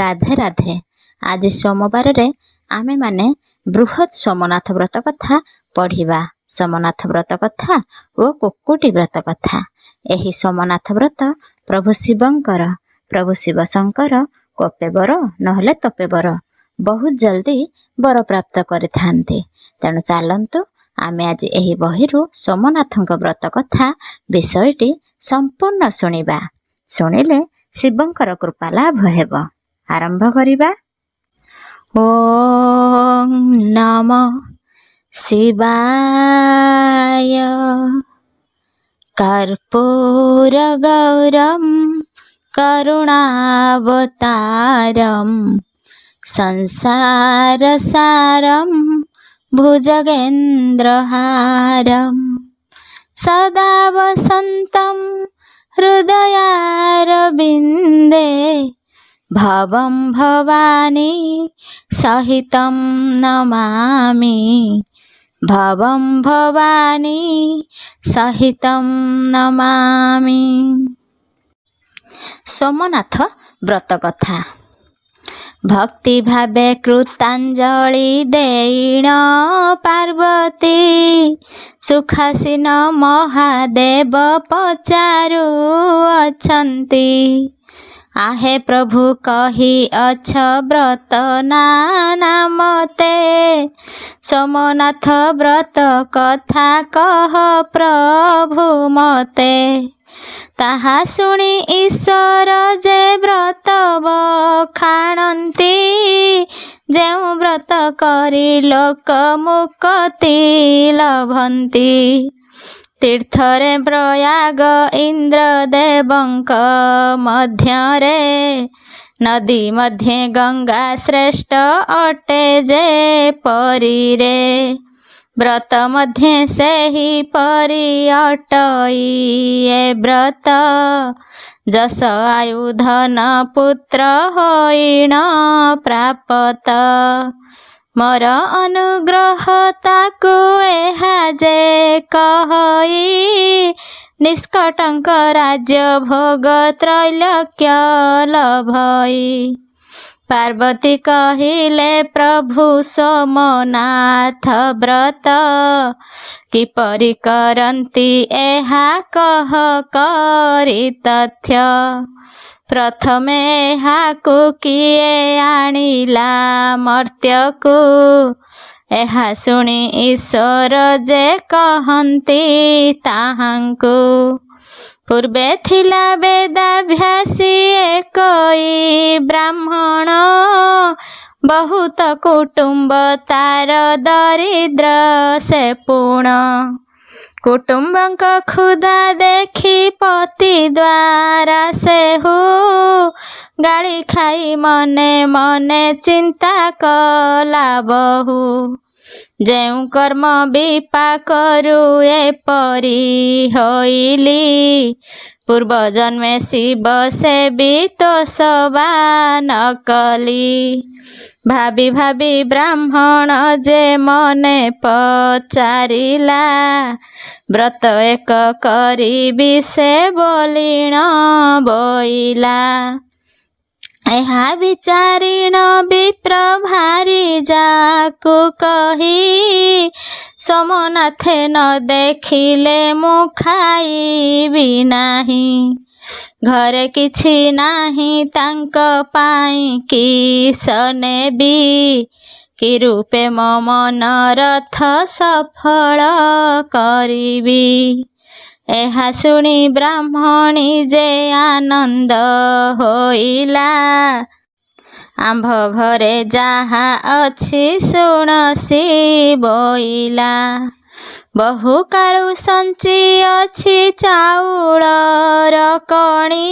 ରାଧେ ରାଧେ। ଆଜି ସୋମବାରରେ ଆମେମାନେ ବୃହତ୍ ସୋମନାଥ ବ୍ରତ କଥା ପଢ଼ିବା। ସୋମନାଥ ବ୍ରତ କଥା ଓ କୁକୁଟି ବ୍ରତ କଥା। ଏହି ସୋମନାଥ ବ୍ରତ ପ୍ରଭୁ ଶିବଙ୍କର। ପ୍ରଭୁ ଶିବ ଶଙ୍କର କୋପେ ବର ନହେଲେ ତୋପେ ବର, ବହୁତ ଜଲ୍ଦି ବର ପ୍ରାପ୍ତ କରିଥାନ୍ତି। ତେଣୁ ଚାଲନ୍ତୁ ଆମେ ଆଜି ଏହି ବହିରୁ ସୋମନାଥଙ୍କ ବ୍ରତ କଥା ବିଷୟଟି ସମ୍ପୂର୍ଣ୍ଣ ଶୁଣିବା। ଶୁଣିଲେ ଶିବଙ୍କର କୃପା ଲାଭ ହେବ। ଆରମ୍ଭ କରିବା। ଓଁ ନମ ଶିବାୟ। କର୍ପୂର ଗୌରମ୍ କରୁଣାବତାରಂ ସଂସାର ସାରମ୍ ভুজগেন্দ্রহারম সদা বসন্তম হৃদয়ারবিন্দে ভবম ভবানী সহিতম নমামি ভবম ভবানী সহিতম নমামি। সোমনাথ ব্রত কথা। ভক্তি ভাবে কৃতাঞ্জলি দেইণ পার্বতী সুখাসীন মহাদেব পଚାରୁ ଅଛନ୍ତି। आहे प्रभु कही अछ व्रत नाना मते सोमनाथ व्रत कथा कह प्रभु मते। ताहा शुणी ईश्वर जे व्रत बखाणन्ति ଯେଉଁ व्रत करी लोक मुक्ति लभन्ति। तीर्थरे प्रयाग इंद्रदेवଙ୍କ ମଧ୍ୟରେ नदी मध्ये गंगा श्रेष्ठ अटे जे परीरे व्रत मध्ये सेहि परी अटई ए व्रत जस आयुधन पुत्र होइण प्रापत। मोर अनुग्रह ताकु एहा जे कहई निष्कटंक राज्य भोग त्रैलोक्य लभई। पार्वती कहिले प्रभु सोमनाथ व्रत किपरि करन्ति एहा कह करी तथ्य। प्रथमे एहाकु किए आनिला मर्त्यकु ଏହା ଶୁଣି ଈଶ୍ୱର ଯେ କହନ୍ତି ତାହାଙ୍କୁ। ପୂର୍ବେ ଥିଲା ବେଦାଭ୍ୟାସୀ ଏକଇ ବ୍ରାହ୍ମଣ ବହୁତ କୁଟୁମ୍ବ ତାର ଦରିଦ୍ର ସେ ପୁଣ। କୁଟୁମ୍ବଙ୍କ କ୍ଷୁଧା ଦେଖି ପତି ଦ୍ୱାରା ସେହୁ ଗାଳି ଖାଇ ମନେ ମନେ ଚିନ୍ତା କଲା ବହୁ। ଯେଉଁ କର୍ମ ବିପାକରୁ ଏପରି ହୋଇଲି ପୂର୍ବ ଜନ୍ମେ ଶିବ ସେବି ତୋଷବା ନ କଲି। ଭାବି ଭାବି ବ୍ରାହ୍ମଣ ଯେ ମନେ ପଚାରିଲା ବ୍ରତ ଏକ କରିବି ସେ ବୋଲିଣ ବୋଇଲା। ଏହା ବିଚାରିଣ ବିପ୍ର ଭାରି ଯାକୁ କହି सोमनाथे न देखिले मु खाइबी नाही। घरे किछि नाही तांक पाई किस नेबी कि रूपे मो मनरथ सफल करिबी। ଏହା ଶୁଣି ବ୍ରାହ୍ମଣୀ ଯେ ଆନନ୍ଦ ହୋଇଲା ଆମ୍ଭ ଘରେ ଯାହା ଅଛି ଶୁଣସି ବୋଇଲା। ବହୁ କାଳୁ ସଞ୍ଚି ଅଛି ଚାଉଳର କଣି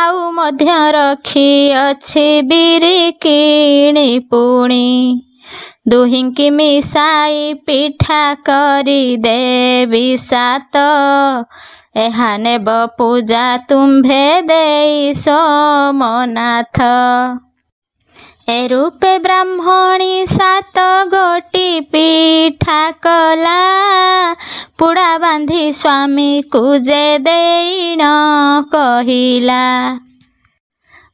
ଆଉ ମଧ୍ୟ ରଖି ଅଛି ବିରି କିଣି ପୁଣି। ଦୁହିଁକି ମିଶାଇ ପିଠା କରି ଦେବି ସାତ ଏହା ନେବ ପୂଜା ତୁମ୍ଭେ ଦେଇ सोमनाथ। ए रूपे ब्राह्मणी सात गोटी पीठा कला पुड़ा बांधी स्वामी कुजे देईण कहिला।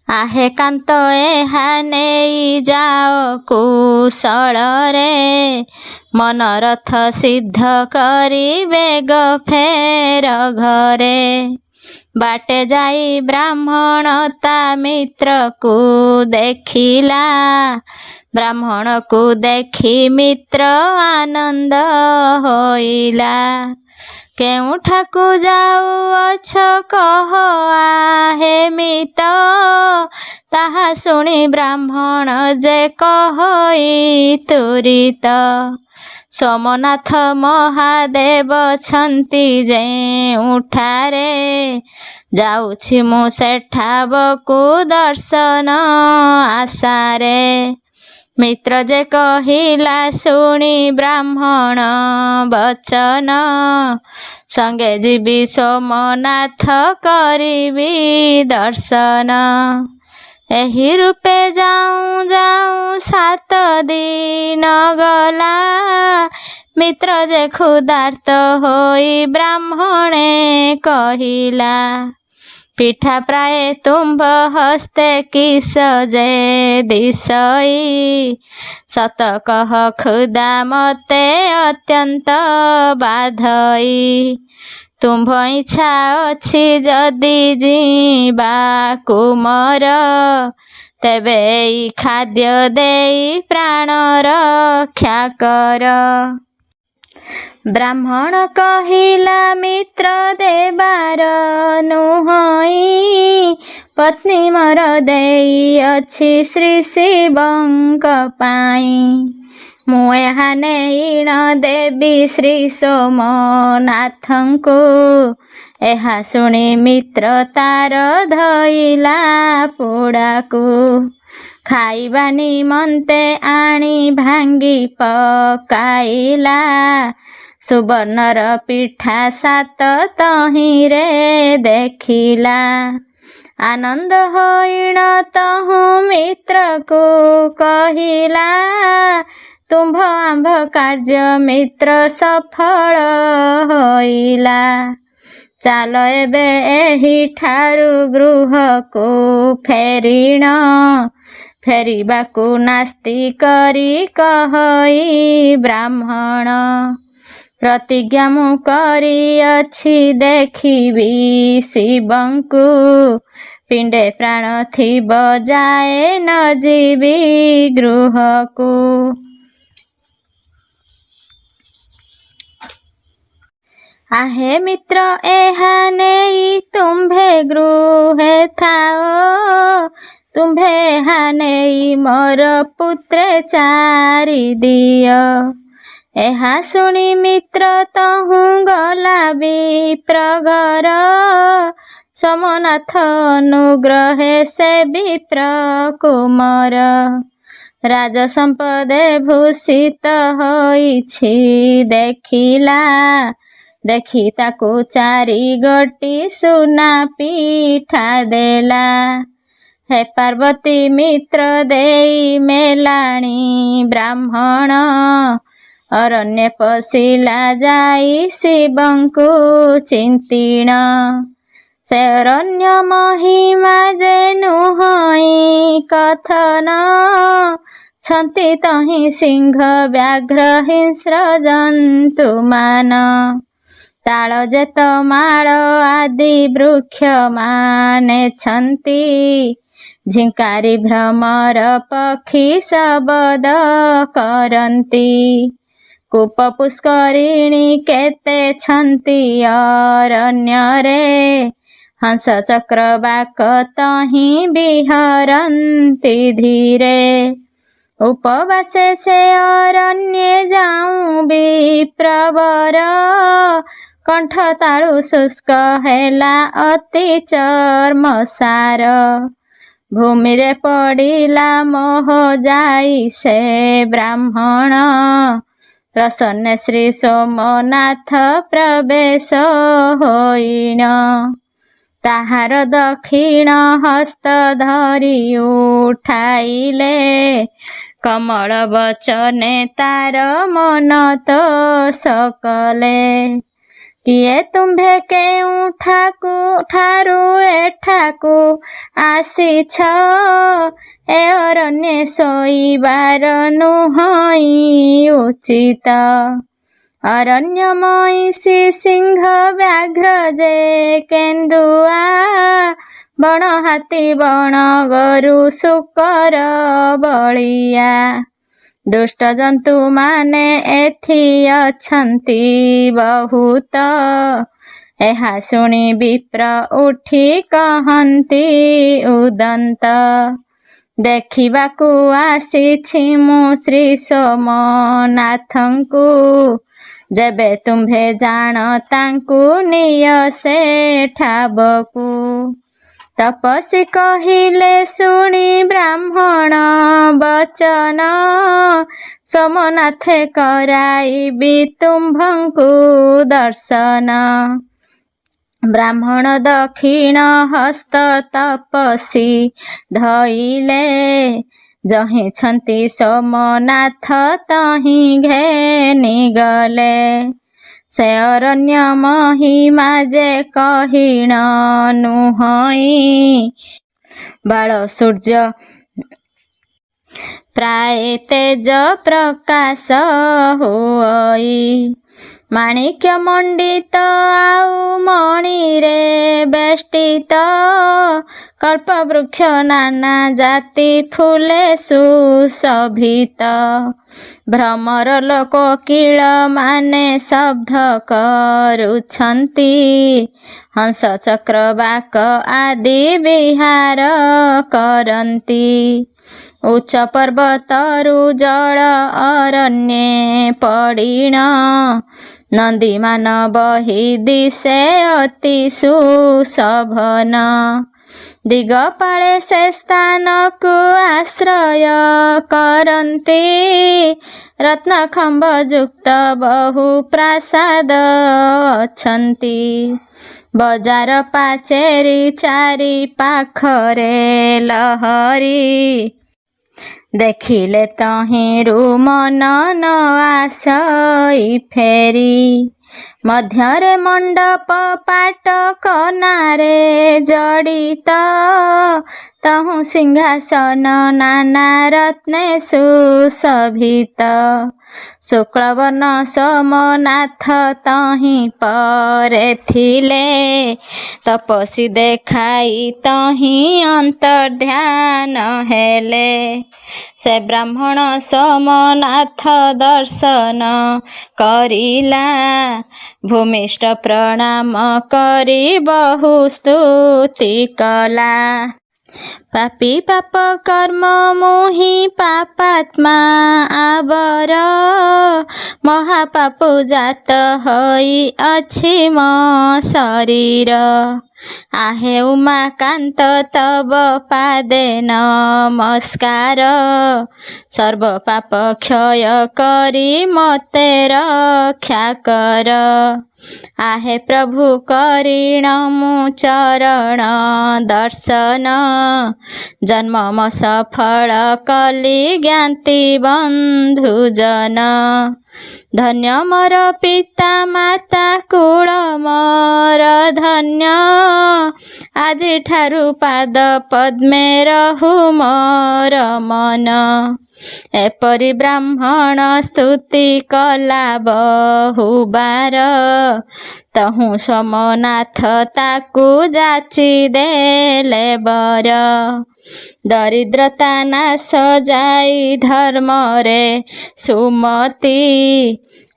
आहे कांत ଏହା ନେଇ ଯାଅ କୁଶଳରେ, ମନରଥ ସିଦ୍ଧ କରି ବେଗ ଫେର ଘରେ। ବାଟେ ଯାଇ ବ୍ରାହ୍ମଣ ତା ମିତ୍ରକୁ ଦେଖିଲା, ବ୍ରାହ୍ମଣକୁ ଦେଖି ମିତ୍ର ଆନନ୍ଦ ହୋଇଲା। କେଉଁଠାକୁ ଯାଉଅଛ କହ ଆହେ ମିତ, ତାହା ଶୁଣି ବ୍ରାହ୍ମଣ ଯେ କହଇ ତୁରିତ। ସୋମନାଥ ମହାଦେବ ଛନ୍ତି ଯେଉଁଠାରେ, ଯାଉଛି ମୁଁ ସେଠାବକୁ ଦର୍ଶନ ଆଶାରେ। ମିତ୍ର ଯେ କହିଲା ଶୁଣି ବ୍ରାହ୍ମଣ ବଚନ, ସଙ୍ଗେ ଯିବି ସୋମନାଥ କରିବି ଦର୍ଶନ। ଏହି ରୂପେ ଯାଉଁ ଯାଉଁ 7 ଦିନ ଗଲା, ମିତ୍ର ଯେ ক্ষୁଧାର୍ତ ହୋଇ ବ୍ରାହ୍ମଣେ କହିଲା। ପିଠା ପ୍ରାୟ ତୁମ୍ଭ ହସ୍ତେ କିସ ଯେ ଦିଶଇ, ସତ କହ ক্ষୁଧା ମତେ ଅତ୍ୟନ୍ତ ବାଧଇ। ତୁମ୍ଭ ଇଚ୍ଛା ଅଛି ଯଦି ଯିବାକୁ ମୋର, ତେବେ ଏଇ ଖାଦ୍ୟ ଦେଇ ପ୍ରାଣ ରକ୍ଷା କର। ବ୍ରାହ୍ମଣ କହିଲା ମିତ୍ର ଦେବାର ନୁହଁଇ, ପତ୍ନୀ ମୋର ଦେଇଅଛି ଶ୍ରୀ ଶିବଙ୍କ ପାଇଁ। ମୁଁ ଏହା ନେଇଣ ଦେବି ଶ୍ରୀ ସୋମନାଥଙ୍କୁ। ଏହା ଶୁଣି ମିତ୍ର ତାର ଧଇଲା ପୁଡ଼ାକୁ, ଖାଇବା ନିମନ୍ତେ ଆଣି ଭାଙ୍ଗି ପକାଇଲା। ସୁବର୍ଣ୍ଣର ପିଠା 7 ତହିଁରେ ଦେଖିଲା। ଆନନ୍ଦ ହୋଇଣ ତହୁଁ ମିତ୍ରକୁ କହିଲା, ତୁମ୍ଭ ଆମ୍ଭ କାର୍ଯ୍ୟ ମିତ୍ର ସଫଳ ହୋଇଲା। ଚାଲ ଏବେ ଏହିଠାରୁ ଗୃହକୁ ଫେରିଣ, ଫେରିବାକୁ ନାସ୍ତି କରି କହଇ ବ୍ରାହ୍ମଣ। ପ୍ରତିଜ୍ଞା ମୁଁ କରିଅଛି ଦେଖିବି ଶିବଙ୍କୁ, ପିଣ୍ଡେ ପ୍ରାଣ ଥିବ ଯାଏ ନ ଯିବି ଗୃହକୁ। आहे ମିତ୍ର ଏହା ନେଇ ତୁମ୍ଭେ ଗୃହେ ଥାଅ, ତୁମ୍ଭେ ଏହା ନେଇ ମୋର ପୁତ୍ରେ ଚାରି ଦିଅ। ଏହା ଶୁଣି ମିତ୍ର ତହୁଁ ଗଲା ବିପ୍ର ଘର, ସୋମନାଥ ଅନୁଗ୍ରହେ ସେ ବିପ୍ର କୁମର। ରାଜ ସମ୍ପଦେ ଭୂଷିତ ହୋଇଛି ଦେଖିଲା, ଦେଖି ତାକୁ 4 ଗୋଟି ସୁନା ପିଠା ଦେଲା। ହେ ପାର୍ବତୀ ମିତ୍ର ଦେଇ ମେଲାଣି ବ୍ରାହ୍ମଣ, ଅରଣ୍ୟ ପଶିଲା ଯାଇ ଶିବଙ୍କୁ ଚିନ୍ତିଣ। ସେ ଅରଣ୍ୟ ମହିମା ଯେ ନୁହଁଇ କଥନ, ଛନ୍ତି ତହିଁ ସିଂହ ବ୍ୟାଘ୍ର ହିଂସ୍ର ଜନ୍ତୁମାନ। ତାଳ ଯେତ ମାଳ ଆଦି ବୃକ୍ଷ ମାନେ ଛନ୍ତି, ଝିଙ୍କାରି ଭ୍ରମର ପକ୍ଷୀ ଶବଦ କରନ୍ତି। କୂପ ପୁଷ୍କରିଣୀ କେତେ ଛନ୍ତି ଅରଣ୍ୟରେ, ହଂସ ଚକ୍ର ବାକ ତହିଁ ବିହରନ୍ତି ଧୀରେ। ଉପବାସେ ସେ ଅରଣ୍ୟେ ଯାଉଁ ବିପ୍ରବର, କଣ୍ଠ ତାଳୁ ଶୁଷ୍କ ହେଲା ଅତି ଚର୍ମସାର। ଭୂମିରେ ପଡ଼ିଲା ମୋହ ଯାଇ ସେ ବ୍ରାହ୍ମଣ, ପ୍ରସନ୍ନେ ଶ୍ରୀ ସୋମନାଥ ପ୍ରବେଶ ହୋଇଣ। ତାହାର ଦକ୍ଷିଣ ହସ୍ତ ଧରି ଉଠାଇଲେ, କମଳ ବଚନେ ତାର ମନ ତୋଷ କଲେ। କିଏ ତୁମ୍ଭେ କେଉଁଠାକୁ ଠାରୁ ଏଠାକୁ ଆସିଛ, ଏ ଅରଣ୍ୟ ଶୋଇବାର ନୁହଁଇ ଉଚିତ। ଅରଣ୍ୟ ମଇଁଷି ସିଂହ ବ୍ୟାଘ୍ର ଯେ କେନ୍ଦୁଆ, ବଣ ହାତୀ ବଣ ଗୋରୁ ଶୂକର ବଳିଆ। ଦୁଷ୍ଟ ଜନ୍ତୁମାନେ ଏଥି ଅଛନ୍ତି ବହୁତ, ଏହା ଶୁଣି ବିପ୍ର ଉଠି କହନ୍ତି ଉଦନ୍ତ। ଦେଖିବାକୁ ଆସିଛି ମୁଁ ଶ୍ରୀ ସୋମନାଥଙ୍କୁ, ଯେବେ ତୁମ୍ଭେ ଜାଣ ତାଙ୍କୁ ନିଅ ସେ ଠାବକୁ। ତପସ୍ୱୀ କହିଲେ ଶୁଣି ବ୍ରାହ୍ମଣ ବଚନ, ସୋମନାଥେ କରାଇବି ତୁମ୍ଭଙ୍କୁ ଦର୍ଶନ। ବ୍ରାହ୍ମଣ ଦକ୍ଷିଣ ହସ୍ତ ତପସ୍ୱୀ ଧଇଲେ, ଯହିଁଛନ୍ତି ସୋମନାଥ ତହିଁ ଘେନିଗଲେ। ସେ ଅରଣ୍ୟ ମହିମା ଯେ କହିଣ ନୁହଁଇ, ବାଳ ସୂର୍ଯ୍ୟ ପ୍ରାୟ ତେଜ ପ୍ରକାଶ ହୁଅଇ। ମାଣିକ୍ୟ ମଣ୍ଡିତ ଆଉ ମଣିରେ ବେଷ୍ଟିତ, କଳ୍ପବୃକ୍ଷ ନାନା ଜାତି ଫୁଲେ ସୁଶୋଭିତ। ଭ୍ରମର ଲୋକ କିଳମାନେ ଶବ୍ଦ କରୁଛନ୍ତି, ହଂସ ଚକ୍ର ବାକ ଆଦି ବିହାର କରନ୍ତି। ଉଚ୍ଚ ପର୍ବତରୁ ଜଳ ଅରଣ୍ୟେ ପଡ଼ିଣ, ନଦୀମାନ ବହି ଦିଶେ ଅତି ସୁଶୋଭନ। ଦିଗପାଳେ ସେ ସ୍ଥାନକୁ ଆଶ୍ରୟ କରନ୍ତି, ରତ୍ନଖମ୍ବ ଯୁକ୍ତ ବହୁ ପ୍ରାସାଦ ଅଛନ୍ତି। ବଜାର ପାଚେରୀ ଚାରି ପାଖରେ ଲହରୀ, ଦେଖିଲେ ତହିଁରୁ ମନ ନ ଆସଇ ଫେରି। ମଧ୍ୟରେ ମଣ୍ଡପ ପାଟ କନାରେ ଜଡ଼ିତ, ତହୁଁ ସିଂହାସନ ନାନା ରତ୍ନେ ସୁଶୋଭିତ। ଶୁକ୍ଳବର୍ଣ୍ଣ ସୋମନାଥ ତହିଁ ପରେ ଥିଲେ, ତପସ୍ୱୀ ଦେଖାଇ ତହିଁ ଅନ୍ତର୍ଧ୍ୟାନ ହେଲେ। ସେ ବ୍ରାହ୍ମଣ ସୋମନାଥ ଦର୍ଶନ କରିଲା, ଭୂମିଷ୍ଠ ପ୍ରଣାମ କରି ବହୁ ସ୍ତୁତି କଲା। ପାପୀ ପାପ କର୍ମ ମୁହିଁ ପାପାତ୍ମା ଆବର, ମହାପାପ ଜାତ ହୋଇ ଅଛି ମୋ ଶରୀର। आहे ଉମାକାନ୍ତ ତବ ପାଦେ ନମସ୍କାର, ସର୍ବ ପାପ କ୍ଷୟ କରି ମୋତେ ରକ୍ଷା କର। आहे ପ୍ରଭୁ କରିଣ ମୁଁ ଚରଣ ଦର୍ଶନ, ଜନ୍ମ ମୋ ସଫଳ କଲି ଜ୍ଞାତି ବନ୍ଧୁଜନ। ଧନ୍ୟ ମୋର ପିତା ମାତା କୁଳ ମୋର ଧନ୍ୟ, ଆଜିଠାରୁ ପାଦ ପଦ୍ମେ ରହୁ ମୋର ମନ। ଏପରି ବ୍ରାହ୍ମଣ ସ୍ତୁତି କଲା ବହୁବାର, ତହୁଁ ସୋମନାଥ ତାକୁ ଯାଚି ଦେଲେ ବର। ଦରିଦ୍ରତା ନାଶ ଯାଇ ଧର୍ମରେ ସୁମତି,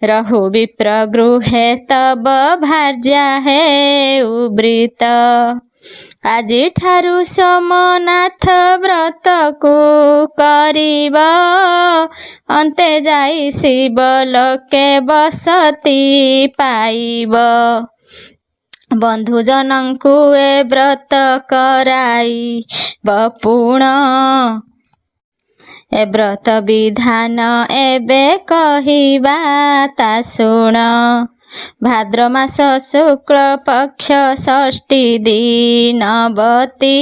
ରହୁ ବିପ୍ର ଗୃହେ ତବ ଭାର୍ଯ୍ୟା ହେଉ ବୃତ। ଆଜିଠାରୁ ସୋମନାଥ ବ୍ରତକୁ କରିବ, ଅନ୍ତେ ଯାଇ ଶିବଲୋକେ ବସତି ପାଇବ। ବନ୍ଧୁଜନଙ୍କୁ ଏ ବ୍ରତ କରାଇବ ପୁଣ, ଏ ବ୍ରତ ବିଧାନ ଏବେ କହିବା ତା ଶୁଣ। ଭାଦ୍ର ମାସ ଶୁକ୍ଳ ପକ୍ଷ ଷଷ୍ଠୀ ଦିନବତୀ,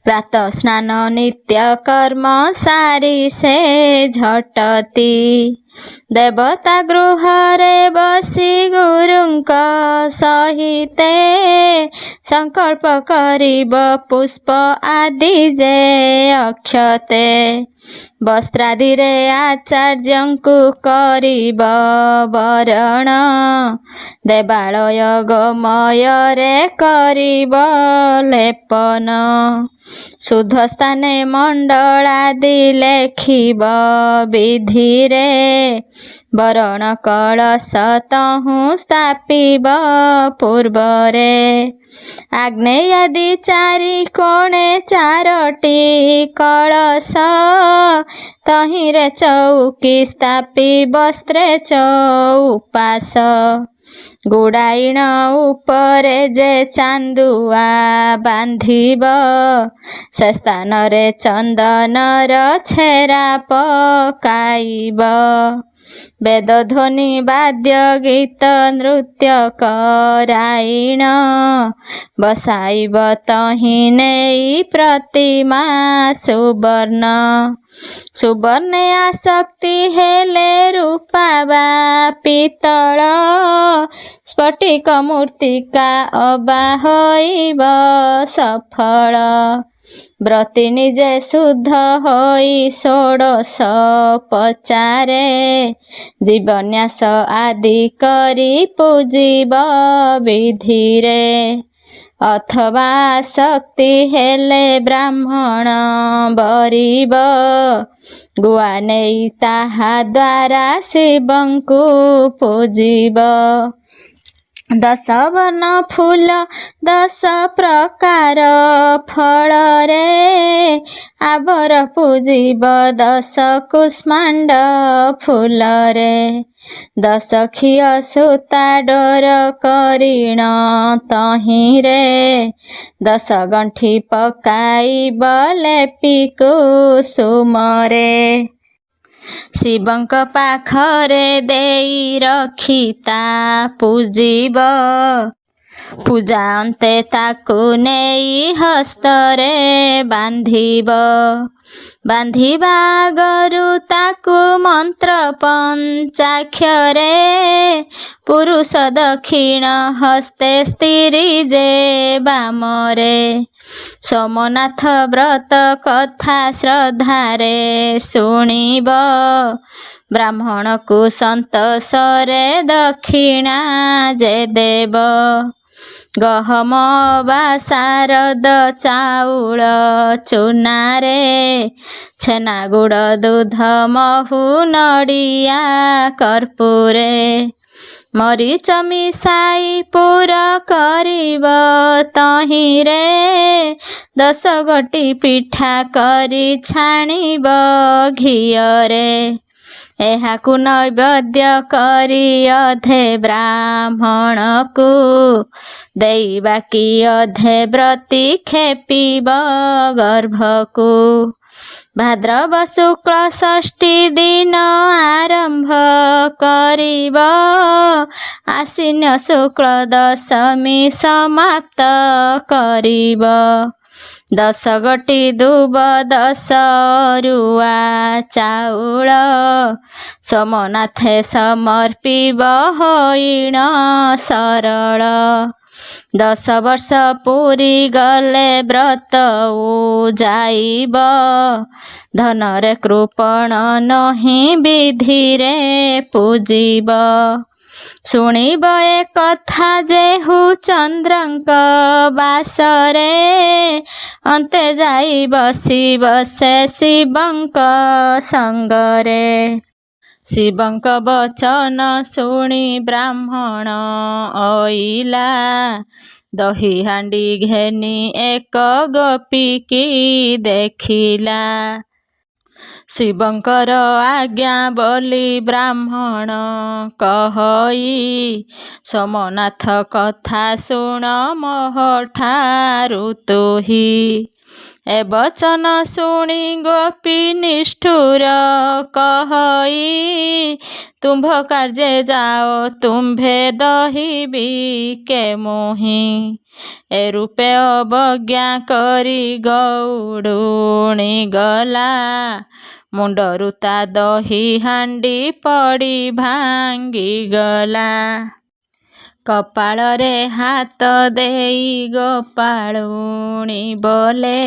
ପ୍ରାତ ସ୍ନାନ ନିତ୍ୟ କର୍ମ ସାରି ସେ ଝଟତି। ଦେବତା ଗୃହରେ ବସି ଗୁରୁଙ୍କ ସହିତେ ସଂକଳ୍ପ କରିବ ପୁଷ୍ପ ଆଦି ଯେ ଅକ୍ଷତେ ବସ୍ତ୍ରାଦିରେ ଆଚାର୍ଯ୍ୟଙ୍କୁ କରିବ ବରଣ ଦେବାଳୟ ଗୋମୟରେ କରିବ ଲେପନ ଶୁଦ୍ଧ ସ୍ଥାନେ ମଣ୍ଡଳାଦି ଲେଖିବ ବିଧିରେ ବରଣ କଳସ ତହୁଁ ସ୍ଥାପିବ ପୂର୍ବରେ ଆଗ୍ନେୟାଦି ଚାରି କୋଣେ ଚାରୋଟି କଳସ ତହିଁରେ ଚଉକି ସ୍ଥାପି ବସ୍ତ୍ରେ ଚଉପାସ ଗୁଡ଼ାଇଣ ଉପରେ ଯେ ଚାନ୍ଦୁଆ ବାନ୍ଧିବ ସେ ସ୍ଥାନରେ ଚନ୍ଦନର ଛେରା ପକାଇବ ବେଦଧ୍ୱନି ବାଦ୍ୟ ଗୀତ ନୃତ୍ୟ କରାଇଣ ବସାଇବ ତହିଁ ନେଇ ପ୍ରତିମା ସୁବର୍ଣ୍ଣ ସୁବର୍ଣ୍ଣେ ଆସକ୍ତି ହେଲେ ରୂପା ବା ପିତ୍ତଳ ସ୍ଫଟିକ ମୂର୍ତ୍ତିକା ଅବା ହୋଇବ ସଫଳ ବ୍ରତି ନିଜେ ଶୁଦ୍ଧ ହୋଇ ଷୋଡ଼ଶ ପଚାରେ ଜୀବନ୍ୟାସ ଆଦି କରି ପୂଜିବ ବିଧିରେ ଅଥବା ଶକ୍ତି ହେଲେ ବ୍ରାହ୍ମଣ ବରିବ ଗୁଆ ନେଇ ତାହା ଦ୍ୱାରା ଶିବଙ୍କୁ ପୂଜିବ ଦଶ ବର୍ଣ୍ଣ ଫୁଲ ଦଶ ପ୍ରକାର ଫଳରେ ଆବର ପୂଜିବ ଦଶ କୁଷ୍ମାଣ୍ଡ ଫୁଲରେ ଦଶ ଖିଅ ସୂତା ଡୋର କରିଣ ତହିଁରେ ଦଶ ଗଣ୍ଠି ପକାଇବ ଲେପି କୁସୁମରେ ଶିବଙ୍କ ପାଖରେ ଦେଇ ରଖି ତା ପୂଜିବ ପୂଜା ଅନ୍ତେ ତାକୁ ନେଇ ହସ୍ତରେ ବାନ୍ଧିବ ବାନ୍ଧିବା ଆଗରୁ ତାକୁ ମନ୍ତ୍ର ପଞ୍ଚାକ୍ଷରେ ପୁରୁଷ ଦକ୍ଷିଣ ହସ୍ତେ ସ୍ଥିରୀ ଯେ ବାମରେ ସୋମନାଥ ବ୍ରତ କଥା ଶ୍ରଦ୍ଧାରେ ଶୁଣିବ ବ୍ରାହ୍ମଣକୁ ସନ୍ତୋଷରେ ଦକ୍ଷିଣା ଯେ ଦେବ ଗହମ ବା ଶାରଦ ଚାଉଳ ଚୁନାରେ ଛେନା ଗୁଡ଼ ଦୁଧ ମହୁ ନଡ଼ିଆ କର୍ପୂରେ ମରିଚ ମିଶାଇ ପୁର କରିବ ତହିଁରେ ଦଶ ଗୋଟି ପିଠା କରି ଛାଣିବ ଘିଅରେ ଏହାକୁ ନୈବେଦ୍ୟ କରି ଅଧେ ବ୍ରାହ୍ମଣକୁ ଦେଇ ବାକି ଅଧେ ବ୍ରତି ଖେପିବ ଗର୍ଭକୁ ଭାଦ୍ରବ ଶୁକ୍ଳ ଷଷ୍ଠୀ ଦିନ ଆରମ୍ଭ କରିବ ଆଶ୍ୱିନ ଶୁକ୍ଳ ଦଶମୀ ସମାପ୍ତ କରିବ ଦଶ ଗୋଟି ଦୁବ ଦଶ ଅରୁଆ ଚାଉଳ ସୋମନାଥେ ସମର୍ପିବ ହୋଇଣ ସରଳ ଦଶ ବର୍ଷ ପୁରୀ ଗଲେ ବ୍ରତ ଉଜାଇବ ଧନରେ କୃପଣ ନହିଁ ବିଧିରେ ପୂଜିବ ଶୁଣିବ ଏ କଥା ଯେହୁ ଚନ୍ଦ୍ରଙ୍କ ବାସରେ ଅନ୍ତେ ଯାଇ ବସିବ ସେ ଶିବଙ୍କ ସଙ୍ଗରେ ଶିବଙ୍କ ବଚନ ଶୁଣି ବ୍ରାହ୍ମଣ ଅଇଲା ଦହି ହାଣ୍ଡି ଘେନି ଏକ ଗୋପୀକି ଦେଖିଲା ଶିବଙ୍କର ଆଜ୍ଞା ବୋଲି ବ୍ରାହ୍ମଣ କହଇ ସୋମନାଥ କଥା ଶୁଣ ମୋହଠାରୁ ତୁହି ଏ ବଚନ ଶୁଣି ଗୋପୀ ନିଷ୍ଠୁର କହଇ ତୁମ୍ଭ କାର୍ଯ୍ୟ ଯାଅ ତୁମ୍ଭେ ଦହିବି କେ ମୁହିଁ ଏ ରୂପେ ଅବଜ୍ଞା କରି ଗଉଡ଼ୁଣି ଗଲା ମୁଣ୍ଡରୁ ତା ଦହି ହାଣ୍ଡି ପଡ଼ି ଭାଙ୍ଗିଗଲା। କପାଳରେ ହାତ ଦେଇ ଗୋପାଳୁଣୀ ବୋଲେ,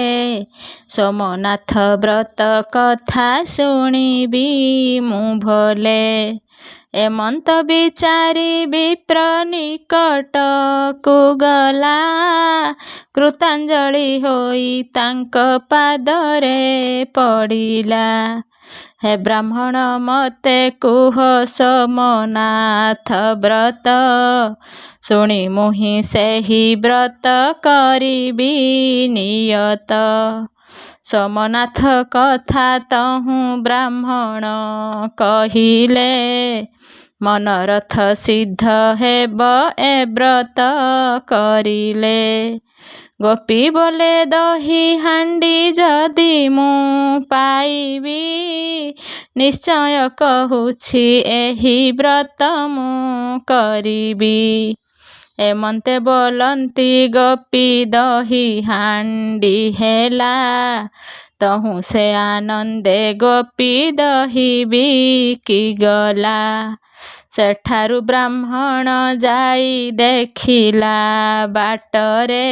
ସୋମନାଥ ବ୍ରତ କଥା ଶୁଣିବି ମୁଁ ଭଲେ। ଏମନ୍ତ ବିଚାରି ବିପ୍ର ନିକଟକୁ ଗଲା, କୃତାଞ୍ଜଳି ହୋଇ ତାଙ୍କ ପାଦରେ ପଡ଼ିଲା। ହେ ବ୍ରାହ୍ମଣ ମତେ କୁହ ସୋମନାଥ ବ୍ରତ, ଶୁଣି ମୁହିଁ ସେହି ବ୍ରତ କରିବି ନିୟତ। ସୋମନାଥ କଥା ତହୁଁ ବ୍ରାହ୍ମଣ କହିଲେ, ମନୋରଥ ସିଦ୍ଧ ହେବ ଏ ବ୍ରତ କରିଲେ। ଗୋପୀ ବୋଲେ ଦହି ହାଣ୍ଡି ଯଦି ମୁଁ ପାଇବି, ନିଶ୍ଚୟ କହୁଛି ଏହି ବ୍ରତ ମୁଁ କରିବି। ଏମନ୍ତେ ବୋଲନ୍ତି ଗୋପୀ ଦହି ହାଣ୍ଡି ହେଲା, ତହୁଁ ସେ ଆନନ୍ଦେ ଗୋପୀ ଦହି ବିକିଗଲା। ସେଠାରୁ ବ୍ରାହ୍ମଣ ଯାଇ ଦେଖିଲା ବାଟରେ,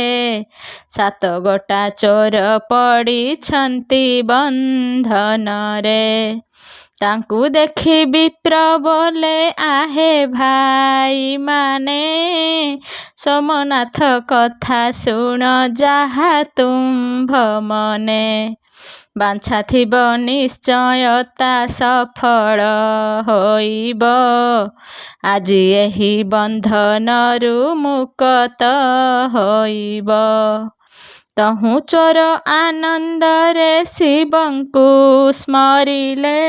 7 ଗୋଟା ଚୋର ପଡ଼ିଛନ୍ତି ବନ୍ଧନରେ। ତାଙ୍କୁ ଦେଖି ବିପ୍ର ବୋଲେ, ଆହେ ଭାଇମାନେ, ସୋମନାଥ କଥା ଶୁଣ ଯାହା ତୁମ୍ଭ ମନେ। ବାଞ୍ଛା ଥିବ ନିଶ୍ଚୟ ତା ସଫଳ ହୋଇବ, ଆଜି ଏହି ବନ୍ଧନରୁ ମୁକ୍ତ ହୋଇବ। ତହୁଁ ଚୋର ଆନନ୍ଦରେ ଶିବଙ୍କୁ ସ୍ମରିଲେ,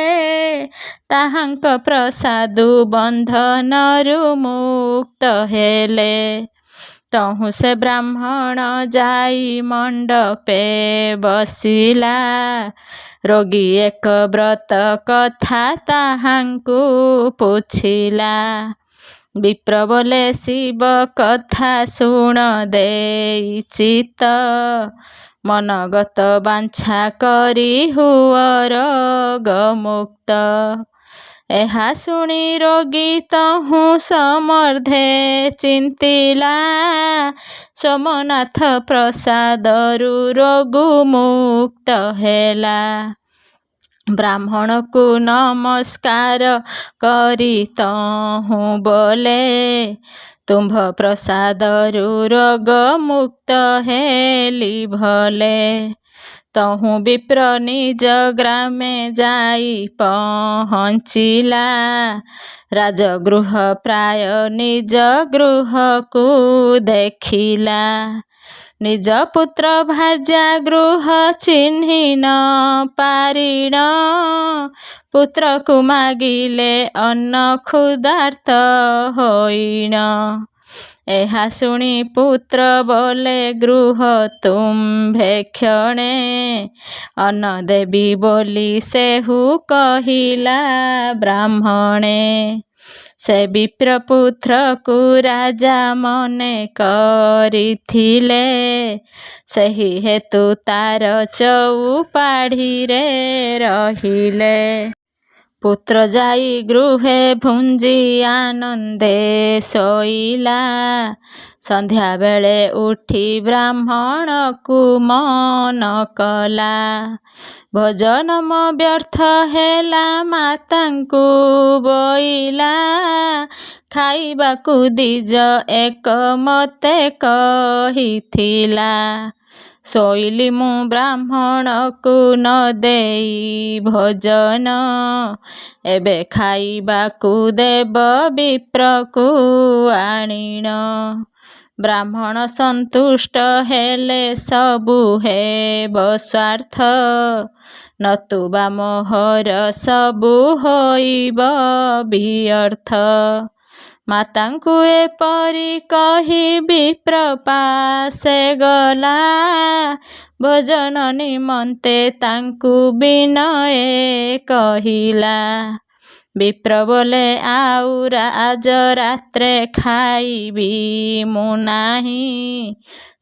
ତାହାଙ୍କ ପ୍ରସାଦୁ ବନ୍ଧନରୁ ମୁକ୍ତ ହେଲେ। ତହୁଁ ସେ ବ୍ରାହ୍ମଣ ଯାଇ ମଣ୍ଡପେ ବସିଲା, ରୋଗୀ ଏକ ବ୍ରତ କଥା ତାହାଙ୍କୁ ପୁଛିଲା। ବିପ୍ର ବୋଲେ ଶିବ କଥା ଶୁଣ ଦେଇ ଚିତ୍ତ, ମନଗତ ବାଞ୍ଛା କରି ହୁଅ ରୋଗ ମୁକ୍ତ। ଏହା ଶୁଣି ରୋଗୀ ତହୁଁ ସମର୍ଦ୍ଧେ ଚିନ୍ତିଲା, ସୋମନାଥ ପ୍ରସାଦରୁ ରୋଗ ମୁକ୍ତ ହେଲା। ବ୍ରାହ୍ମଣକୁ ନମସ୍କାର କରି ତହୁଁ ବୋଲେ, ତୁମ୍ଭ ପ୍ରସାଦରୁ ରୋଗ ମୁକ୍ତ ହେଲି ଭଲେ। ତହୁଁ ବିପ୍ର ନିଜ ଗ୍ରାମେ ଯାଇ ପହଞ୍ଚିଲା, ରାଜଗୃହ ପ୍ରାୟ ନିଜ ଗୃହକୁ ଦେଖିଲା। ନିଜ ପୁତ୍ର ଭାର୍ଯ୍ୟା ଗୃହ ଚିହ୍ନି ନ ପାରିଣ, ପୁତ୍ରକୁ ମାଗିଲେ ଅନ୍ନ କ୍ଷୁଧାର୍ତ ହୋଇଣ। ଏହା ଶୁଣି ପୁତ୍ର ବୋଲେ, ଗୃହ ତୁମ୍ଭେ କ୍ଷଣେ ଅନ୍ନ ଦେବି ବୋଲି ସେହୁ କହିଲା ବ୍ରାହ୍ମଣେ। ସେ ବିପ୍ର ପୁତ୍ରକୁ ରାଜା ମନେ କରିଥିଲେ, ସେହି ହେତୁ ତାର ଚଉପାଢ଼ିରେ ରହିଲେ। ପୁତ୍ର ଯାଇ ଗୃହେ ଭୁଞ୍ଜି ଆନନ୍ଦେ ଶୋଇଲା, ସନ୍ଧ୍ୟାବେଳେ ଉଠି ବ୍ରାହ୍ମଣକୁ ମନ କଲା। ଭୋଜନମ ବ୍ୟର୍ଥ ହେଲା ମାତାଙ୍କୁ ବୋଇଲା, ଖାଇବାକୁ ଦିଜ ଏକ ମତେ କହିଥିଲା। ଶୋଇଲି ମୁଁ ବ୍ରାହ୍ମଣକୁ ନ ଦେଇ ଭୋଜନ, ଏବେ ଖାଇବାକୁ ଦେବ ବିପ୍ରକୁ ଆଣିଣ। ବ୍ରାହ୍ମଣ ସନ୍ତୁଷ୍ଟ ହେଲେ ସବୁ ହେବ ସ୍ୱାର୍ଥ, ନତୁବା ମୋହର ସବୁ ହୋଇବ ବ୍ୟର୍ଥ। ମାତାଙ୍କୁ ଏପରି କହି ବିପ୍ର ପାଶେ ଗଲା, ଭୋଜନ ନିମନ୍ତେ ତାଙ୍କୁ ବିନୟେ କହିଲା। ବିପ୍ର ବୋଲେ, ଆଉ ଆଜ ରାତ୍ରେ ଖାଇବି ମୁଁ ନାହିଁ,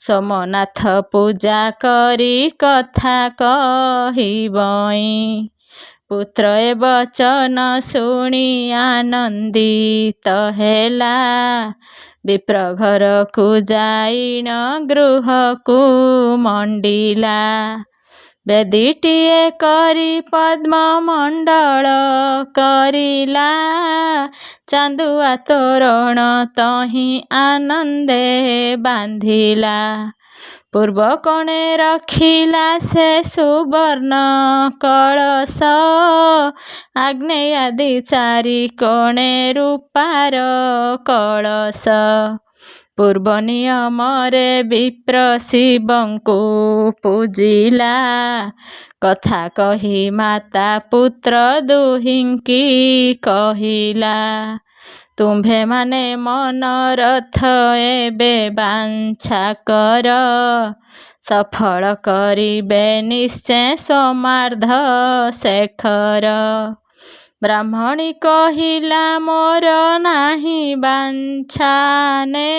ସୋମନାଥ ପୂଜା କରି କଥା କହିବଇଁ। ପୁତ୍ର ଏ ବଚନ ଶୁଣି ଆନନ୍ଦିତ ହେଲା। ବିପ୍ର ଘରକୁ ଯାଇଣ ଗୃହକୁ ମଣ୍ଡିଲା। ବେଦୀଟିଏ କରି ପଦ୍ମମଣ୍ଡଳ କରିଲା। ଚାନ୍ଦୁଆ ତୋରଣ ତହିଁ ଆନନ୍ଦେ ବାନ୍ଧିଲା। ପୂର୍ବ କୋଣେ ରଖିଲା ସେ ସୁବର୍ଣ୍ଣ କଳସ। ଆଗ୍ନେୟାଦି ଚାରି କୋଣେ ରୂପାର କଳସ। ପୂର୍ବ ନିୟମରେ ବିପ୍ର ଶିବଙ୍କୁ ପୂଜିଲା। କଥା କହି ମାତା ପୁତ୍ର ଦୁହିଁକି କହିଲା। ତୁମ୍ଭେମାନେ ମନୋରଥ ଏବେ ବାଞ୍ଛା କର। ସଫଳ କରିବେ ନିଶ୍ଚୟ ସୋମାର୍ଦ୍ଧ ଶେଖର। ବ୍ରାହ୍ମଣୀ କହିଲା ମୋର ନାହିଁ ବାଞ୍ଛାନେ।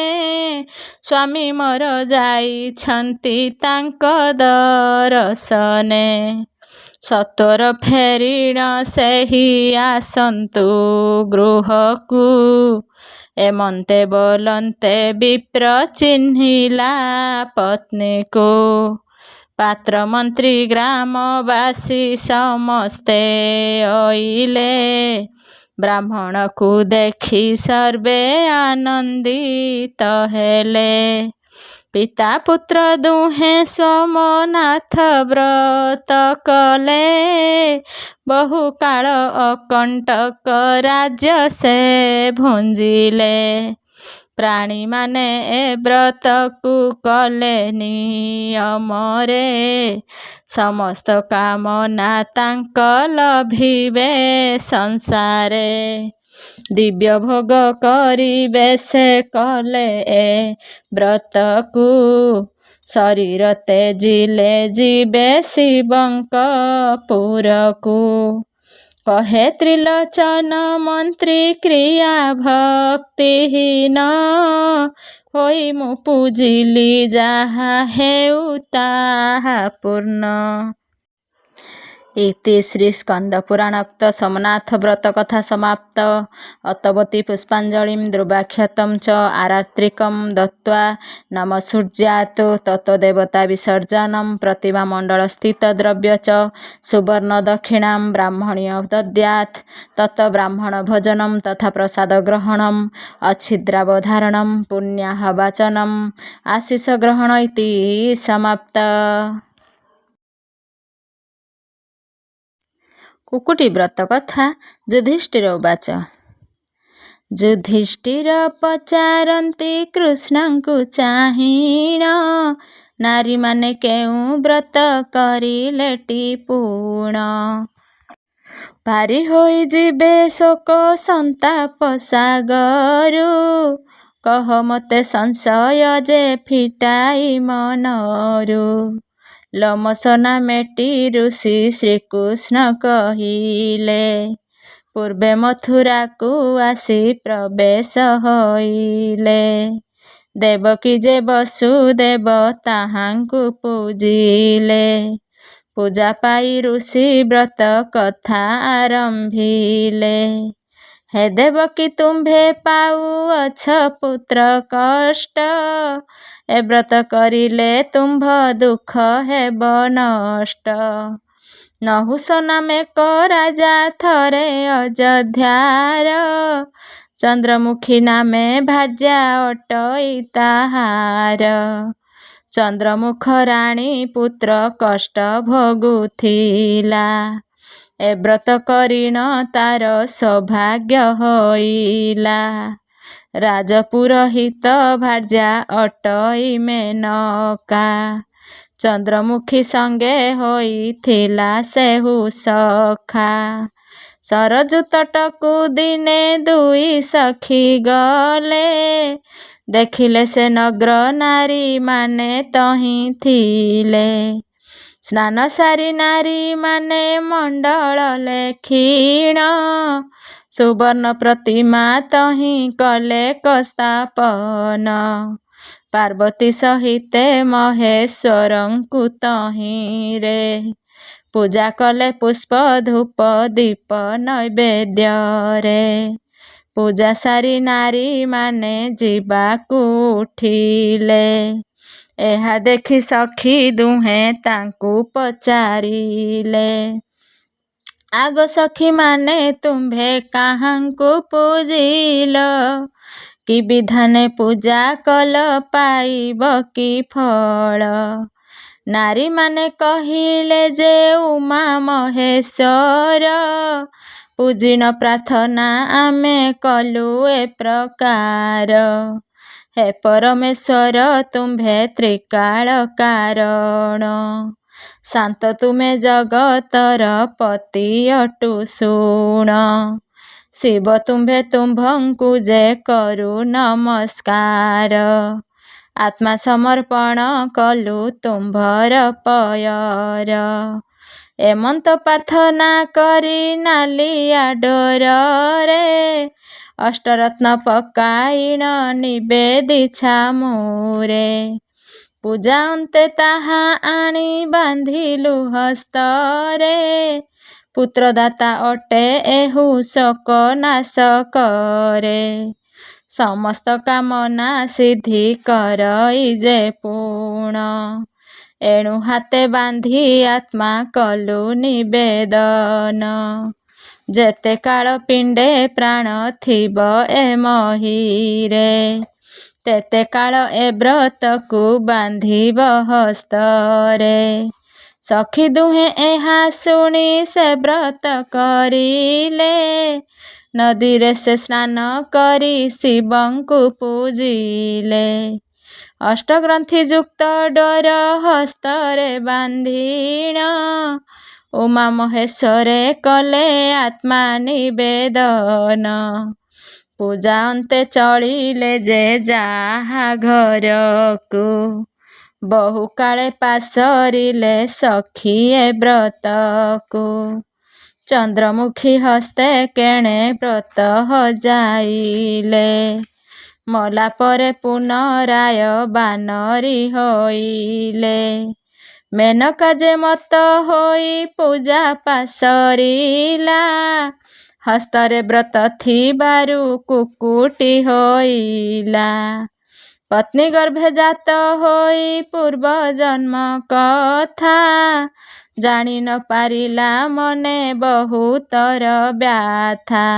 ସ୍ୱାମୀ ମୋର ଯାଇଛନ୍ତି ତାଙ୍କ ଦରଶନେ। ସତ୍ୱର ଫେରିଣ ସେହି ଆସନ୍ତୁ ଗୃହକୁ। ଏମନ୍ତେ ବୋଲନ୍ତେ ବିପ୍ର ଚିହ୍ନିଲା ପତ୍ନୀକୁ। ପାତ୍ର ମନ୍ତ୍ରୀ ଗ୍ରାମବାସୀ ସମସ୍ତେ ଅଇଲେ। ବ୍ରାହ୍ମଣକୁ ଦେଖି ସର୍ବେ ଆନନ୍ଦିତ ହେଲେ। ପିତା ପୁତ୍ର ଦୁହେଁ ସୋମନାଥ ବ୍ରତ କଲେ। ବହୁ କାଳ ଅକଣ୍ଟକ ରାଜ୍ୟ ସେ ଭୁଞ୍ଜିଲେ। ପ୍ରାଣୀମାନେ ଏ ବ୍ରତକୁ କଲେ ନିୟମରେ। ସମସ୍ତ କାମନା ତାଙ୍କ ଲଭିବେ ସଂସାରେ। ଦିବ୍ୟ ଭୋଗ କରିବେ ସେ କଲେ ଏ ବ୍ରତକୁ। ଶରୀର ତ୍ୟଜିଲେ ଯିବେ ଶିବଙ୍କ ପୁରକୁ। କହେ ତ୍ରିଲୋଚନ ମନ୍ତ୍ରୀ କ୍ରିୟା ଭକ୍ତିହୀନ। ହୋଇ ମୁଁ ପୂଜିଲି ଯାହା ହେଉ ତାହା ପୂର୍ଣ୍ଣ। ଇତି ଶ୍ରୀ ସ୍କନ୍ଦ ପୁରାଣୋକ୍ତ ସୋମନାଥ ବ୍ରତ କଥା ସମାପ୍ତ। ଅତବତୀ ପୁଷ୍ପାଞ୍ଜଳିಂ ଦ୍ରୁବାକ୍ଷତଂ ଚ ଆରାତ୍ରିକଂ ଦତ୍ତ୍ୱା ନମଃସୂର୍ଯ୍ୟାତ୍ ତତୋ ଦେବତା ବିସର୍ଜନଂ ପ୍ରତିମା ମଣ୍ଡଳସ୍ଥିତ ଦ୍ରବ୍ୟ च ସୁବର୍ଣ୍ଣ ଦକ୍ଷିଣାଂ ବ୍ରାହ୍ମଣ୍ୟ ଦଦ୍ୟାତ୍। ତତଃ ବ୍ରାହ୍ମଣ ଭୋଜନଂ ତଥା ପ୍ରସାଦ ଗ୍ରହଣଂ ଅଛିଦ୍ରାବଧାରଣଂ ପୁଣ୍ୟାହ ବାଚନଂ ଆଶିଷ ଗ୍ରହଣ ଇତି ସମାପ୍ତ। କୁକୁଟି ବ୍ରତ କଥା ଯୁଧିଷ୍ଠିର ଉବାଚ। ଯୁଧିଷ୍ଠିର ପଚାରନ୍ତି କୃଷ୍ଣଙ୍କୁ ଚାହିଁଣ। ନାରୀମାନେ କେଉଁ ବ୍ରତ କରିଲେଟି ପୁଣ। ପାରି ହୋଇଯିବେ ଶୋକ ସନ୍ତାପ ସାଗରୁ। କହ ମୋତେ ସଂଶୟ ଯେ ଫିଟାଇ ମନରୁ। ଲୋମସନା ମେଟି ଋଷି ଶ୍ରୀକୃଷ୍ଣ କହିଲେ। ପୂର୍ବେ ମଥୁରାକୁ ଆସି ପ୍ରବେଶ ହୋଇଲେ। ଦେବକୀ ଯେ ବସୁଦେବ ତାହାଙ୍କୁ ପୂଜିଲେ। ପୂଜା ପାଇ ଋଷି ବ୍ରତ କଥା ଆରମ୍ଭିଲେ। ହେ ଦେବକୀ ତୁମ୍ଭେ ପାଉଅଛ ପୁତ୍ର କଷ୍ଟ। ଏ ବ୍ରତ କରିଲେ ତୁମ୍ଭ ଦୁଃଖ ହେବ ନଷ୍ଟ। ନହୁଷ ନାମେ କ ରାଜା ଥରେ ଅଯୋଧ୍ୟାର। ଚନ୍ଦ୍ରମୁଖୀ ନାମେ ଭାର୍ଯ୍ୟା ଅଟଇ ତାହାର। ଚନ୍ଦ୍ରମୁଖ ରାଣୀ ପୁତ୍ର କଷ୍ଟ ଭୋଗୁଥିଲା। ଏ ବ୍ରତ କରିଣ ତାର ସୌଭାଗ୍ୟ ହୋଇଲା। ରାଜପୁରୋହିତ ଭାର୍ଯ୍ୟା ଅଟଇ ମେନକା। ଚନ୍ଦ୍ରମୁଖୀ ସଙ୍ଗେ ହୋଇଥିଲା ସେହୁ ସଖା। ସରଜୁ ତଟକୁ ଦିନେ ଦୁଇ ସଖୀ ଗଲେ। ଦେଖିଲେ ସେ ନଗ୍ର ନାରୀମାନେ ତହିଁ ଥିଲେ। ସ୍ନାନ ସାରି ନାରୀମାନେ ମଣ୍ଡଳ ଲେଖିଣ। ସୁବର୍ଣ୍ଣ ପ୍ରତିମା ତହିଁ କଲେ କସ୍ଥାପନ। ପାର୍ବତୀ ସହିତେ ମହେଶ୍ୱରଙ୍କୁ ତହିଁରେ। ପୂଜା କଲେ ପୁଷ୍ପ ଧୂପ ଦୀପ ନୈବେଦ୍ୟରେ। ପୂଜା ସାରି ନାରୀମାନେ ଯିବାକୁ ଉଠିଲେ। ଏହା ଦେଖି ସଖୀ ଦୁହେଁ ତାଙ୍କୁ ପଚାରିଲେ, ଆଗ ସଖୀମାନେ ତୁମ୍ଭେ କାହାଙ୍କୁ ପୂଜିଲ? କି ବିଧାନେ ପୂଜା କଲ ପାଇବ କି ଫଳ? ନାରୀମାନେ କହିଲେ ଯେ ଉମା ମହେଶ୍ୱର, ପୂଜିଣ ପ୍ରାର୍ଥନା ଆମେ କଲୁ ଏ ପ୍ରକାର। ହେ ପରମେଶ୍ୱର ତୁମ୍ଭେ ତ୍ରିକାଳ କାରଣ, ଶାନ୍ତ ତୁମେ ଜଗତର ପତି ଅଟୁ ଶୁଣ। ଶିବ ତୁମ୍ଭେ ତୁମ୍ଭଙ୍କୁ ଯେ କରୁ ନମସ୍କାର, ଆତ୍ମା ସମର୍ପଣ କଲୁ ତୁମ୍ଭର ପୟର। ଏମନ୍ତ ପ୍ରାର୍ଥନା କରି ନାଲିଆ ଡୋରରେ, ଅଷ୍ଟରତ୍ନ ପକାଇଣ ନିବେଦିଛା ମୁରେ। ପୂଜା ଅନ୍ତେ ତାହା ଆଣି ବାନ୍ଧିଲୁ ହସ୍ତରେ, ପୁତ୍ରଦାତା ଅଟେ ଏହୁ ଶୋକ ନାଶ କରେ। ସମସ୍ତ କାମନା ସିଦ୍ଧି କରଇ ଯେ ପୁଣ, ଏଣୁ ହାତେ ବାନ୍ଧି ଆତ୍ମା କଲୁ ନିବେଦନ। ଯେତେ କାଳ ପିଣ୍ଡେ ପ୍ରାଣ ଥିବ ଏ ମହୀରେ, ତେତେ କାଳ ଏ ବ୍ରତକୁ ବାନ୍ଧିବ ହସ୍ତରେ। ସଖୀ ଦୁହେଁ ଏହା ଶୁଣି ସେ ବ୍ରତ କରିଲେ, ନଦୀରେ ସେ ସ୍ନାନ କରି ଶିବଙ୍କୁ ପୂଜିଲେ। ଅଷ୍ଟଗ୍ରନ୍ଥି ଯୁକ୍ତ ଡୋର ହସ୍ତରେ ବାନ୍ଧିଣ, ଉମା ମହେଶ୍ୱରେ କଲେ ଆତ୍ମା ନିବେଦନ। ପୂଜା ଅନ୍ତେ ଚଳିଲେ ଯେ ଯାହା ଘରକୁ, ବହୁ କାଳେ ପାସରିଲେ ସଖୀ ଏ ବ୍ରତକୁ। ଚନ୍ଦ୍ରମୁଖୀ ହସ୍ତେ କେଣେ ବ୍ରତ ହଜାଇଲେ, ମଲା ପରେ ପୁନରାୟ ବାନରୀ ହୋଇଲେ। ମେନକା ଯେ ମତ୍ତ ହୋଇ ପୂଜା ପାସରିଲା, ହସ୍ତରେ ବ୍ରତ ଥିବାରୁ କୁକୁଟି ହୋଇଲା। ପତ୍ନୀ ଗର୍ଭେ ଜାତ ହୋଇ ପୂର୍ବ ଜନ୍ମ କଥା, ଜାଣି ନ ପାରିଲା ମନେ ବହୁତର ବ୍ୟଥା।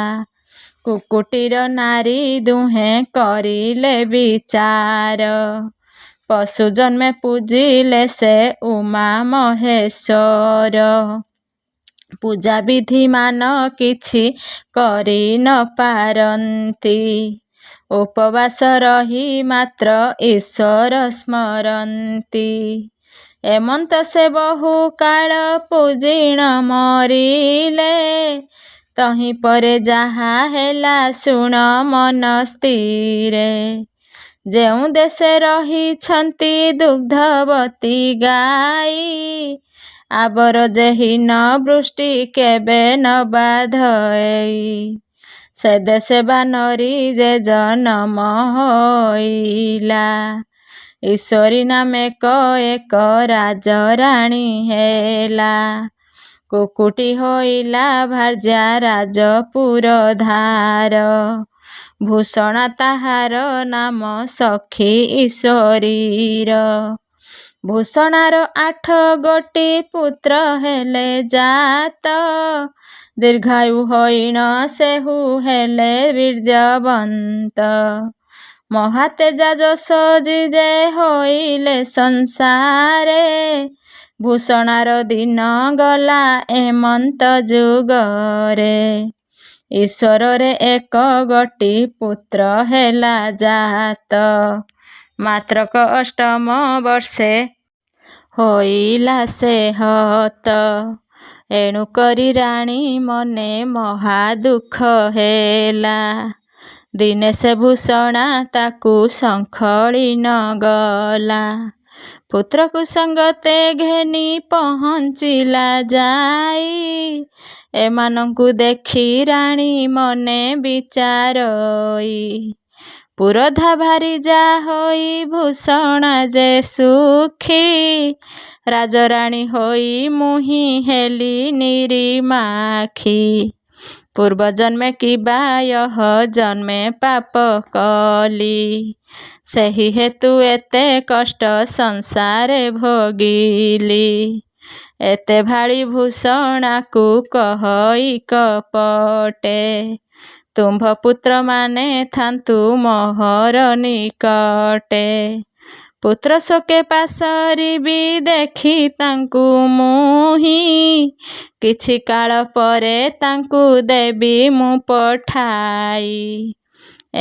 କୁକୁଟିର ନାରୀ ଦୁହେଁ କରିଲେ ବିଚାର, ପଶୁ ଜନ୍ମେ ପୂଜିଲେ ସେ ଉମା ମହେଶ୍ୱର। ପୂଜା ବିଧି ମାନ କିଛି କରି ନ ପାରନ୍ତି, ଉପବାସ ରହି ମାତ୍ର ଈଶ୍ୱର ସ୍ମରନ୍ତି। ଏମନ୍ତ ସେ ବହୁ କାଳ ପୂଜିଣ ମରିଲେ, ତହିଁ ପରେ ଯାହା ହେଲା ଶୁଣ ମନ ସ୍ଥିରେ। ଯେଉଁ ଦେଶେ ରହିଛନ୍ତି ଦୁଗ୍ଧବତୀ ଗାଈ, ଆବର ଯେ ହୀନ ବୃଷ୍ଟି କେବେ ନ ବାଧଇ। ସେ ଦେଶେ ବାନରୀ ଯେ ଜନମ ହୋଇଲା, ଈଶ୍ୱରୀ ନାମେକ ଏକ ରାଜରାଣୀ ହେଲା। କୁକୁଟି ହୋଇଲା ଭାର୍ଯ୍ୟା ରାଜପୁରଧାର, ଭୂଷଣା ତାହାର ନାମ ସଖୀ ଈଶ୍ୱରୀର। ଭୂଷଣାର 8 ଗୋଟି ପୁତ୍ର ହେଲେ ଜାତ, ଦୀର୍ଘାୟୁ ହୋଇଣ ସେହୁ ହେଲେ ବୀର୍ଯ୍ୟବନ୍ତ। ମହାତେଜା ଯଶୋଜୀ ଯେ ହୋଇଲେ ସଂସାରେ, ଭୂଷଣାର ଦିନ ଗଲା ଏମନ୍ତ ଯୁଗରେ। ଈଶ୍ୱରରେ 1 ଗୋଟି ପୁତ୍ର ହେଲା ଜାତ, ମାତ୍ରକ ଅଷ୍ଟମ ବର୍ଷେ ହୋଇଲା ସେ ହତ। ଏଣୁ କରି ରାଣୀ ମନେ ମହା ଦୁଃଖ ହେଲା, ଦିନେ ସେ ଭୂଷଣା ତାକୁ ସଂଖଳି ନ ଗଲା। ପୁତ୍ରକୁ ସଙ୍ଗତେ ଘେନି ପହଞ୍ଚିଲା ଯାଇ, ଏମାନଙ୍କୁ ଦେଖି ରାଣୀ ମନେ ବିଚାରଇ। ପୁରଧା ଭାରି ଯା ହୋଇ ଭୂଷଣା ଯେ ସୁଖୀ, ରାଜରାଣୀ ହୋଇ ମୁହିଁ ହେଲି ନିରିମାଖି। ପୂର୍ବ ଜନ୍ମେ କିବା ୟହ ଜନ୍ମେ ପାପ କଲି, ସେହି ହେତୁ ଏତେ କଷ୍ଟ ସଂସାରେ ଭୋଗିଲି। ଏତେ ଭାଳି ଭୂଷଣାକୁ କହଇ କପଟେ, ତୁମ୍ଭ ପୁତ୍ରମାନେ ଥାନ୍ତୁ ମୋହର ନିକଟେ। ପୁତ୍ର ଶୋକେ ପାଶରିବି ଦେଖି ତାଙ୍କୁ ମୁହିଁ, କିଛି କାଳ ପରେ ତାଙ୍କୁ ଦେବି ମୁଁ ପଠାଇ।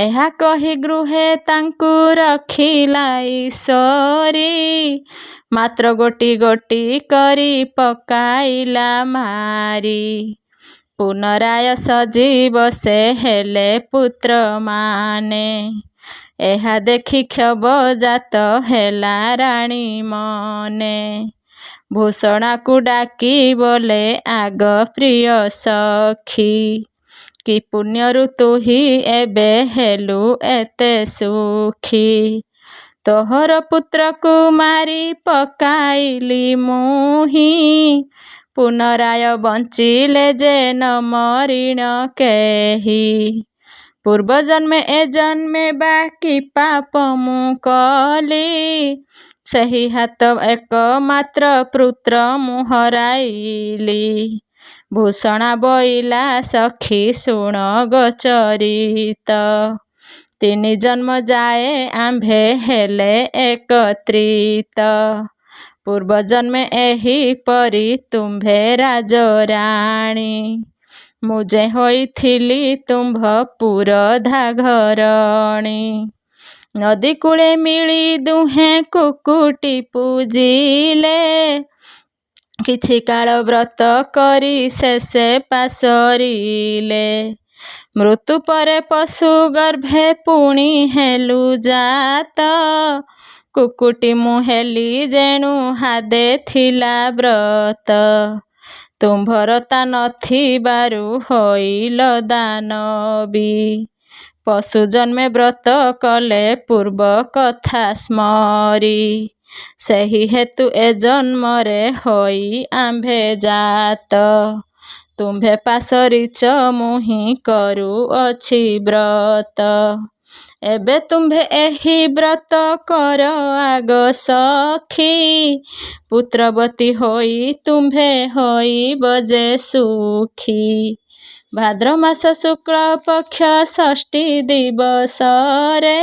ଏହା କହି ଗୃହେ ତାଙ୍କୁ ରଖିଲା ଈଶ୍ୱରୀ, ମାତ୍ର ଗୋଟି ଗୋଟି କରି ପକାଇଲା ମାରି। ପୁନରାୟ ସଜୀବ ସେ ହେଲେ ପୁତ୍ରମାନେ, ଏହା ଦେଖି କ୍ଷୋଭ ଜାତ ହେଲା ରାଣୀ ମନେ। ଭୂଷଣାକୁ ଡାକି ବୋଲେ ଆଗ ପ୍ରିୟ ସଖୀ, କି ପୁଣ୍ୟରୁ ତୁହି ଏବେ ହେଲୁ ଏତେ ସୁଖୀ। ତୋହର ପୁତ୍ରକୁ ମାରି ପକାଇଲି ମୁହିଁ, ପୁନରାୟ ବଞ୍ଚିଲେ ଯେ ନ ମରିଣ କେହି। ପୂର୍ବ ଜନ୍ମେ ଏ ଜନ୍ମେ ବା କି ପାପ ମୁଁ କଲି, ସେହି ହାତ ଏକମାତ୍ର ପୁତ୍ର ମୁଁ ହରାଇଲି। ଭୂଷଣା ବୋଇଲା ସଖୀ ଶୁଣ ଗୋଚରିତ, ତିନି ଜନ୍ମ ଯାଏ ଆମ୍ଭେ ହେଲେ ଏକତ୍ରିତ। ପୂର୍ବ ଜନ୍ମେ ଏହିପରି ତୁମ୍ଭେ ରାଜରାଣୀ, ମୁଁ ଯେ ହୋଇଥିଲି ତୁମ୍ଭ ପୁରଧା ଘରଣୀ। ନଦୀ କୂଳେ ମିଳି ଦୁହେଁ କୁକୁଟି ପୂଜିଲେ, କିଛି କାଳ ବ୍ରତ କରି ଶେଷେ ପାଶରିଲେ। ମୃତ୍ୟୁ ପରେ ପଶୁ ଗର୍ଭେ ପୁଣି ହେଲୁ ଜାତ, କୁକୁଟି ମୁଁ ହେଲି ଯେଣୁ ହାଦେ ଥିଲା ବ୍ରତ। ତୁମ୍ଭର ତା ନଥିବାରୁ ହୋଇଲ ଦାନବୀ, ପଶୁ ଜନ୍ମେ ବ୍ରତ କଲେ ପୂର୍ବ କଥା ସ୍ମରି। ସେହି ହେତୁ ଏ ଜନ୍ମରେ ହୋଇ ଆମ୍ଭେ ଜାତ, ତୁମ୍ଭେ ପାଶରିଛ ମୁହିଁ କରୁଅଛି ବ୍ରତ। ଏବେ ତୁମ୍ଭେ ଏହି ବ୍ରତ କର ଆଗ ସଖୀ, ପୁତ୍ରବତୀ ହୋଇ ତୁମ୍ଭେ ହୋଇବ ଯେ ସୁଖୀ। ଭାଦ୍ର ମାସ ଶୁକ୍ଳ ପକ୍ଷ ଷଷ୍ଠୀ ଦିବସରେ,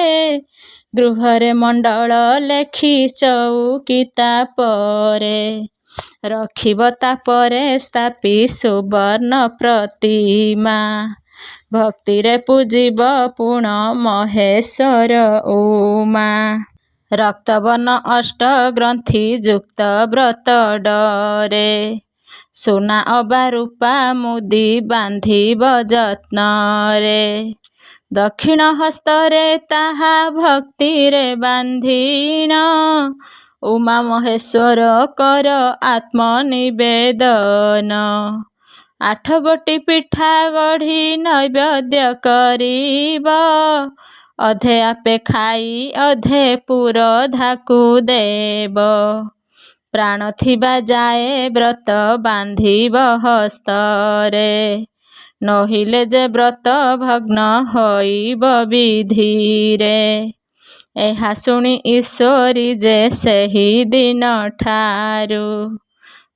ଗୃହରେ ମଣ୍ଡଳ ଲେଖି ଚଉକିତା ପରେ, ରଖିବ ତାପରେ ସ୍ଥାପି ସୁବର୍ଣ୍ଣ ପ୍ରତିମା। ଭକ୍ତିରେ ପୂଜିବ ପୁଣ ମହେଶ୍ୱର ଉମା। ରକ୍ତବର୍ଣ୍ଣ ଅଷ୍ଟ ଗ୍ରନ୍ଥି ଯୁକ୍ତ ବ୍ରତ ଡରେ, ସୁନା ଅବା ରୂପା ମୁଦି ବାନ୍ଧିବ ଯତ୍ନରେ। ଦକ୍ଷିଣ ହସ୍ତରେ ତାହା ଭକ୍ତିରେ ବାନ୍ଧିଣ, ଉମା ମହେଶ୍ୱର କର ଆତ୍ମନିବେଦନ। 8 ଗୋଟି ପିଠା ଗଢ଼ି ନୈବେଦ୍ୟ କରିବ, ଅଧେ ଆପେ ଖାଇ ଅଧେ ପୁରଧାକୁ ଦେବ। ପ୍ରାଣ ଥିବା ଯାଏ ବ୍ରତ ବାନ୍ଧିବ ହସ୍ତରେ, ନୋହିଲେ ଯେ ବ୍ରତ ଭଗ୍ନ ହୋଇବ ବିଧିରେ। ଏହା ଶୁଣି ଈଶ୍ୱରୀ ଯେ ସେହି ଦିନ ଠାରୁ,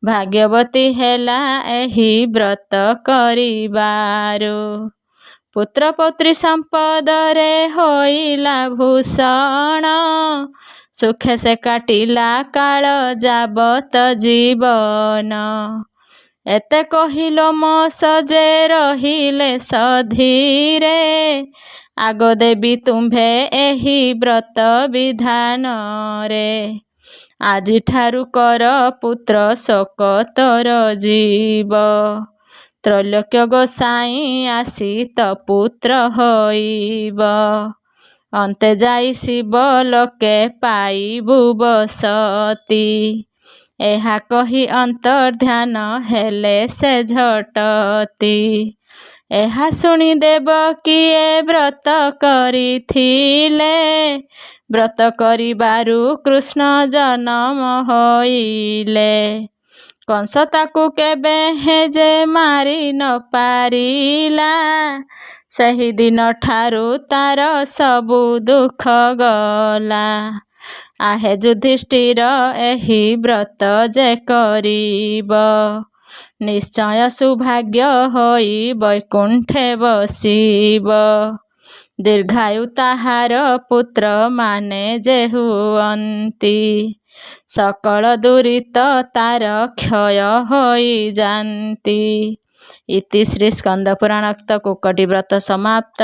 ଭାଗ୍ୟବତୀ ହେଲା ଏହି ବ୍ରତ କରିବାରୁ। ପୁତ୍ର ପୌତ୍ରୀ ସମ୍ପଦରେ ହୋଇଲା ଭୂଷଣ, ସୁଖେ ସେ କାଟିଲା କାଳ ଯାବତ ଜୀବନ। ଏତେ କହିଲ ମୋସ ଯେ ରହିଲେ ସଧୀରେ, ଆଗ ଦେବି ତୁମ୍ଭେ ଏହି ବ୍ରତ ବିଧାନରେ। ଆଜିଠାରୁ କର ପୁତ୍ର ଶୋକ ତୋର ଯିବ, ତ୍ରୈଲୋକ୍ୟ ଗୋସାଇଁ ଆସି ତ ପୁତ୍ର ହୋଇବ। ଅନ୍ତେ ଯାଇ ଶିବ ଲୋକେ ପାଇବୁ ବସତି, ଏହା କହି ଅନ୍ତର୍ଧ୍ୟାନ ହେଲେ ସେ ଝଟତି। ଏହା ଶୁଣି ଦେବକୀଏ ବ୍ରତ କରିଥିଲେ। ବ୍ରତ କରିବାରୁ କୃଷ୍ଣ ଜନମ ହୋଇଲେ। କଂସ ତାକୁ କେବେ ଯେ ମାରି ନ ପାରିଲା। ସେହିଦିନ ଠାରୁ ତାର ସବୁ ଦୁଃଖ ଗଲା। ଆହେ ଯୁଧିଷ୍ଠିର ଏହି ବ୍ରତ ଯେ କରିବ, ନିଶ୍ଚୟ ସୌଭାଗ୍ୟ ହୋଇ ବୈକୁଣ୍ଠେ ବସିବ। ଦୀର୍ଘାୟୁ ତାହାର ପୁତ୍ରମାନେ ଯେ ହୁଅନ୍ତି, ସକଳ ଦୁରିତ ତାର କ୍ଷୟ ହୋଇଯାନ୍ତି। ଇତି ଶ୍ରୀ ସ୍କନ୍ଦ ପୁରାଣୋକ୍ତ କୁକଟି ବ୍ରତ ସମାପ୍ତ।